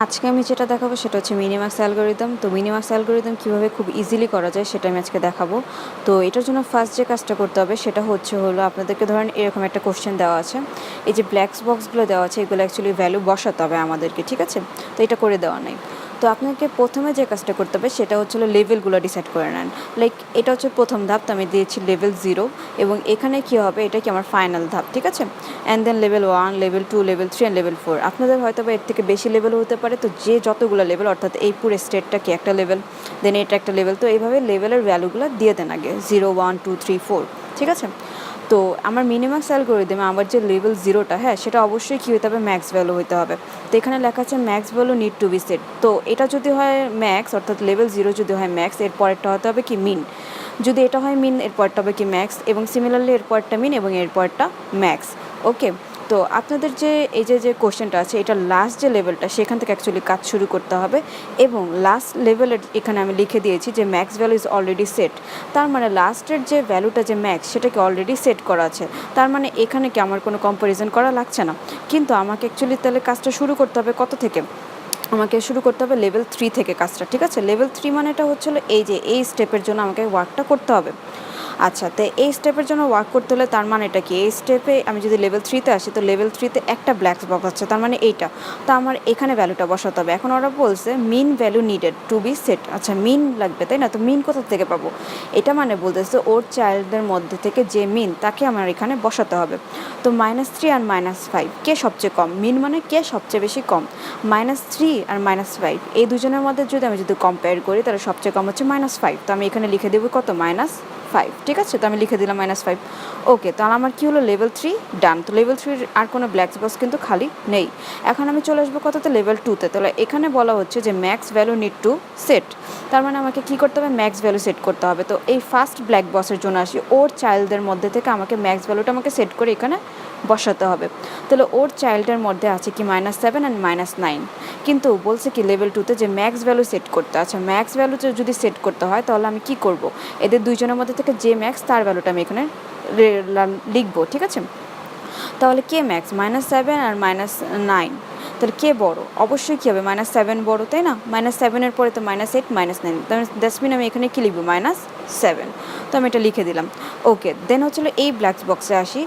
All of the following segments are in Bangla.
আজকে আমি যেটা দেখাবো সেটা হচ্ছে মিনিম্যাক্স অ্যালগরিদম। তো মিনিম্যাক্স অ্যালগরিদম কীভাবে খুব ইজিলি করা যায় সেটা আমি আজকে দেখাবো। তো এটার জন্য ফার্স্ট যে কাজটা করতে হবে সেটা হলো আপনাদেরকে ধরেন এরকম একটা কোশ্চেন দেওয়া আছে, এই যে ব্ল্যাক বক্সগুলো দেওয়া আছে এগুলো অ্যাকচুয়ালি ভ্যালু বসাতে হবে আমাদেরকে, ঠিক আছে? তো এটা করে দেওয়া নাই। তো আপনাকে প্রথমে যে কাজটা করতে হবে সেটা হচ্ছিলো লেভেলগুলো ডিসাইড করে নেন। লাইক এটা হচ্ছে প্রথম ধাপ, তো আমি দিয়েছি লেভেল 0 এবং এখানে কী হবে, এটা কি আমার ফাইনাল ধাপ, ঠিক আছে? And then level 1, level 2, level 3 and level 4। আপনাদের হয়তো বা এর থেকে বেশি লেভেলও হতে পারে, তো যে যতগুলো লেভেল অর্থাৎ এই পুরো স্টেটটা কি একটা লেভেল, দেন এটা একটা লেভেল। তো এইভাবে লেভেলের ভ্যালুগুলো দিয়ে দেন আগে 0, 1, 2, 3, 4, ঠিক আছে? তো আমার মিনিম্যাক্স অ্যালগরিদমে আমার যে লেভেল 0টা, হ্যাঁ, সেটা অবশ্যই কী হতে হবে, ম্যাক্স ভ্যালু হতে হবে। তো এখানে লেখা আছে max value need to be set. তো এটা যদি হয় ম্যাক্স অর্থাৎ লেভেল 0 যদি হয় ম্যাক্স, এর পরেরটা হতে হবে কি মিন। যদি এটা হয় মিন, এর পরেরটা হবে কি ম্যাক্স, এবং সিমিলারলি এর পরেরটা মিন এবং এর পরেরটা ম্যাক্স। ওকে, তো আপনাদের যে এই যে কোশ্চেনটা আছে এটা লাস্ট যে লেভেলটা সেখান থেকে অ্যাকচুয়ালি কাজ শুরু করতে হবে, এবং লাস্ট লেভেলের এখানে আমি লিখে দিয়েছি যে max value is already set. তার মানে লাস্টের যে ভ্যালুটা যে ম্যাক্স সেটাকে অলরেডি সেট করা আছে, তার মানে এখানে কি আমার কোনো কম্প্যারিজন করা লাগছে না। কিন্তু আমাকে অ্যাকচুয়ালি তাহলে কাজটা শুরু করতে হবে কত থেকে, আমাকে শুরু করতে হবে লেভেল 3 থেকে কাজটা, ঠিক আছে? লেভেল 3 মানে এটা হচ্ছিলো এই যে এই স্টেপের জন্য আমাকে ওয়ার্কটা করতে হবে। আচ্ছা, তো এই স্টেপের জন্য ওয়ার্ক করতে হলে তার মানে এটা কি, এই স্টেপে আমি যদি লেভেল 3তে আসি, তো লেভেল 3তে একটা ব্ল্যাক বক্স আছে, তার মানে এইটা। তো আমার এখানে ভ্যালুটা বসাতে হবে। এখন ওরা বলছে mean value needed to be set. আচ্ছা, মিন লাগবে তাই না? তো মিন কোথা থেকে পাবো? এটা মানে বলতেছে ওর চাইল্ডদের মধ্যে থেকে যে মিন তাকে আমার এখানে বসাতে হবে। তো -3 আর -5 কে সবচেয়ে কম? মিন মানে কে সবচেয়ে বেশি কম। -3 আর -5 এই দুজনের মধ্যে আমি যদি কম্পেয়ার করি তাহলে সবচেয়ে কম হচ্ছে -5। তো আমি এখানে লিখে দেবো কত, -5, ঠিক আছে? তো আমি লিখে দিলাম -5। ওকে, তাহলে আমার কী হলো, লেভেল 3 ডান। তো লেভেল 3 আর কোনো ব্ল্যাক বক্স কিন্তু খালি নেই। এখন আমি চলে আসবো কততে, লেভেল 2তে। তাহলে এখানে বলা হচ্ছে যে max value need two set, তার মানে আমাকে কী করতে হবে, ম্যাক্স ভ্যালু সেট করতে হবে। তো এই ফার্স্ট ব্ল্যাক বক্সের জন্য আসি, ওর চাইল্ডদের মধ্যে থেকে আমাকে ম্যাক্স ভ্যালুটা আমাকে সেট করে এখানে বসাতে হবে। তাহলে ওর চাইল্ডের মধ্যে আছে কি -7 অ্যান্ড -9, কিন্তু বলছে কি লেভেল 2তে যে ম্যাক্স ভ্যালু সেট করতে। আচ্ছা, ম্যাক্স ভ্যালুতে যদি সেট করতে হয় তাহলে আমি কি করব, এদের দুইজনের মধ্যে থেকে যে ম্যাক্স তার ভ্যালুটা আমি এখানে লিখবো, ঠিক আছে? তাহলে কে ম্যাক্স, -7 আর -9, তাহলে কে বড়? অবশ্যই কী হবে, -7 বড়, তাই না? -7-এর পরে তো -8, -9, তাহলে দ্যাটস মিন আমি এখানে কী লিখবো, -7। তো আমি এটা লিখে দিলাম। ওকে, দেন হচ্ছিলো এই ব্ল্যাক বক্সে আসি।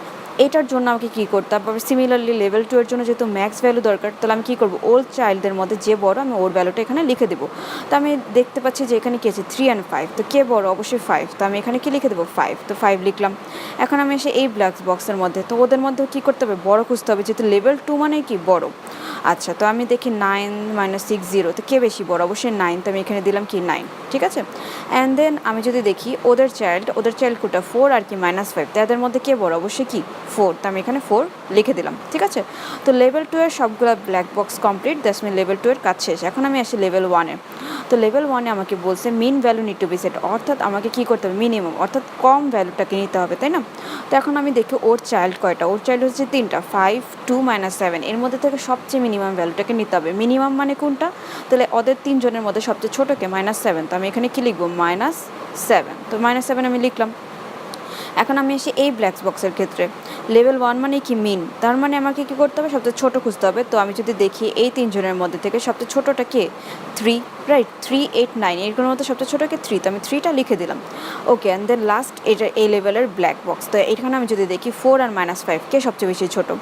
এটার জন্য আমাকে কী করতে হবে, সিমিলারলি লেভেল 2 এর জন্য যেহেতু ম্যাক্স ভ্যালু দরকার, তাহলে আমি কী করবো, ওর চাইল্ডদের মধ্যে যে বড় আমি ওর ভ্যালুটা এখানে লিখে দেবো। তো আমি দেখতে পাচ্ছি যে এখানে কী আছে, 3 অ্যান্ড 5, তো কে বড়, অবশ্যই 5, তো আমি এখানে কী লিখে দেবো, 5, তো 5 লিখলাম। এখন আমি এসে এই ব্ল্যাক বক্সের মধ্যে, তো ওদের মধ্যে কী করতে হবে, বড় খুঁজতে হবে, যেহেতু লেভেল 2 মানে কি বড়। আচ্ছা, তো আমি দেখি 9 -6 0, তো কে বেশি বড়, অবশ্যই 9, তো আমি এখানে দিলাম কি 9, ঠিক আছে? অ্যান্ড দেন আমি যদি দেখি ওদের চাইল্ড কোটা 4 আর কি -5, তাদের মধ্যে কে বড়, অবশ্যই কি 4, তো আমি এখানে 4 লিখে দিলাম, ঠিক আছে? তো লেভেল 2 এর সবগুলো black box complete, that's mean level 2 এর কাজ শেষ। এখন আমি আসি লেভেল 1-এ। তো লেভেল 1-এ আমাকে বলছে mean value need to be set, অর্থাৎ আমাকে কী করতে হবে, মিনিমাম অর্থাৎ কম ভ্যালুটাকে নিতে হবে, তাই না? তো এখন আমি দেখি ওর চাইল্ড কয়টা, ওর চাইল্ড হচ্ছে 3টা, 5, 2, -7, এর মধ্যে থেকে সবচেয়ে মিনিমাম ভ্যালুটাকে নিতে হবে। মিনিমাম মানে কোনটা, তাহলে ওদের 3 জনের মধ্যে সবচেয়ে ছোটোকে -7, তো আমি এখানে কী লিখবো, -7, তো -7 আমি লিখলাম। এখন আমি এসে এই ব্ল্যাক বক্সের ক্ষেত্রে, লেভেল 1 মানে কি মিন, তার মানে আমাকে কী করতে হবে, সবচেয়ে ছোটো খুঁজতে হবে। তো আমি যদি দেখি এই 3 জনের মধ্যে থেকে সবচেয়ে ছোটোটা কে, 3, রাইট? 3, 8, 9 এরগুলোর মধ্যে সবচেয়ে ছোটো কে 3, তো আমি 3টা লিখে দিলাম। ওকে, অ্যান্ড দেন লাস্ট এটা এই লেভেলের ব্ল্যাক বক্স। তো এখানে আমি যদি দেখি 4 আর -5 কে সবচেয়ে বেশি ছোটো।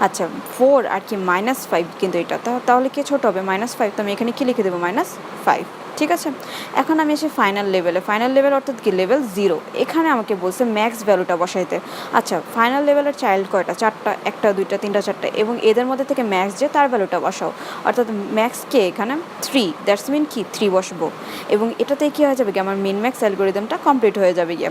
আচ্ছা, 4 আর কি -5, কিন্তু এটা তাহলে কে ছোটো হবে, -5, তো আমি এখানে কী লিখে দেবো, -5, ঠিক আছে? এখন আমি এসে ফাইনাল লেভেল অর্থাৎ কি লেভেল 0, এখানে আমাকে বলছে ম্যাক্স ভ্যালুটা বসাইতে। আচ্ছা, ফাইনাল লেভেলের চাইল্ড কয়টা, 4টা, 1টা, 2টা, 3টা, 4টা, এবং এদের মধ্যে থেকে ম্যাক্স যে তার ভ্যালুটা বসাও, অর্থাৎ ম্যাক্স কে এখানে 3, দ্যাটস মিন কি 3 বসবো, এবং এটাতে কী হয়ে যাবে কি আমার মিন ম্যাক্স অ্যালগরিদমটা কমপ্লিট হয়ে যাবে গিয়ে।